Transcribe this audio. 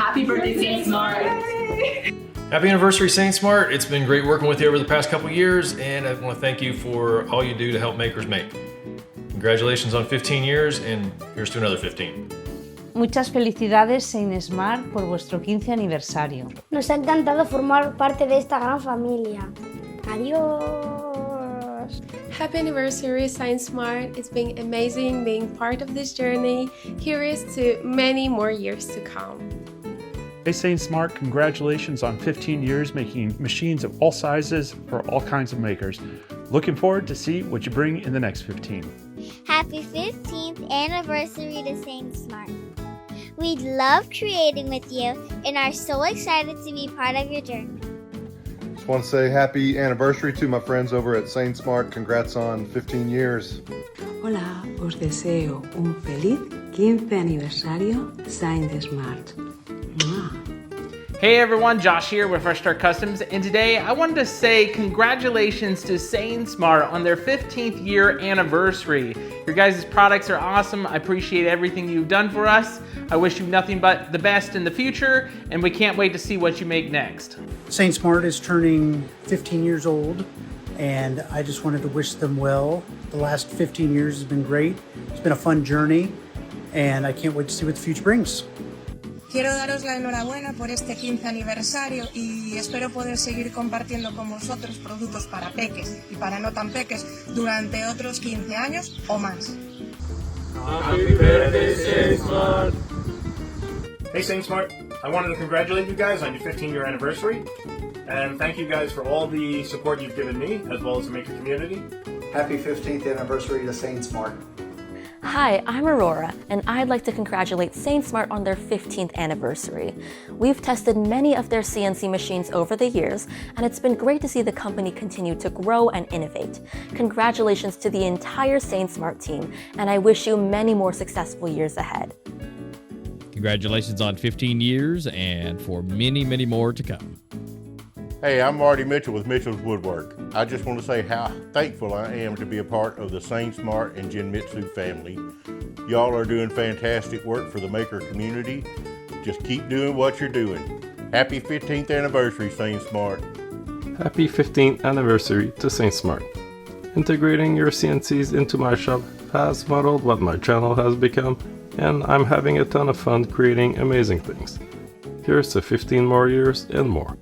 Happy birthday, SainSmart! Happy anniversary, SainSmart. It's been great working with you over the past couple years, and I want to thank you for all you do to help makers make. Congratulations on 15 years, and here's to another 15. Muchas felicidades, SainSmart, por vuestro 15 aniversario. Nos ha encantado formar parte de esta gran familia. Adiós. Happy anniversary, SainSmart. It's been amazing being part of this journey. Here's to many more years to come. Hey SainSmart, congratulations on 15 years making machines of all sizes for all kinds of makers. Looking forward to see what you bring in the next 15. Happy 15th anniversary to SainSmart. We love creating with you and are so excited to be part of your journey. Just want to say happy anniversary to my friends over at SainSmart. Congrats on 15 years. Hola, os deseo un feliz 15 aniversario SainSmart. Hey everyone, Josh here with Fresh Start Customs, and today I wanted to say congratulations to SainSmart on their 15th year anniversary. Your guys' products are awesome. I appreciate everything you've done for us. I wish you nothing but the best in the future, and we can't wait to see what you make next. SainSmart is turning 15 years old, and I just wanted to wish them well. The last 15 years has been great. It's been a fun journey, and I can't wait to see what the future brings. Quiero daros la enhorabuena por este 15 aniversario y espero poder seguir compartiendo con vosotros productos para peques y para no tan peques durante otros 15 años o más. Happy birthday, SainSmart! Hey SainSmart, I wanted to congratulate you guys on your 15-year anniversary and thank you guys for all the support you've given me as well as the maker community. Happy 15th anniversary to SainSmart. Hi, I'm Aurora, and I'd like to congratulate SainSmart on their 15th anniversary. We've tested many of their CNC machines over the years, and it's been great to see the company continue to grow and innovate. Congratulations to the entire SainSmart team, and I wish you many more successful years ahead. Congratulations on 15 years, and for many, many more to come. Hey, I'm Marty Mitchell with Mitchell's Woodwork. I just want to say how thankful I am to be a part of the SainSmart and Genmitsu family. Y'all are doing fantastic work for the maker community. Just keep doing what you're doing. Happy 15th anniversary, SainSmart. Happy 15th anniversary to SainSmart. Integrating your CNCs into my shop has modeled what my channel has become, and I'm having a ton of fun creating amazing things. Here's to 15 more years and more.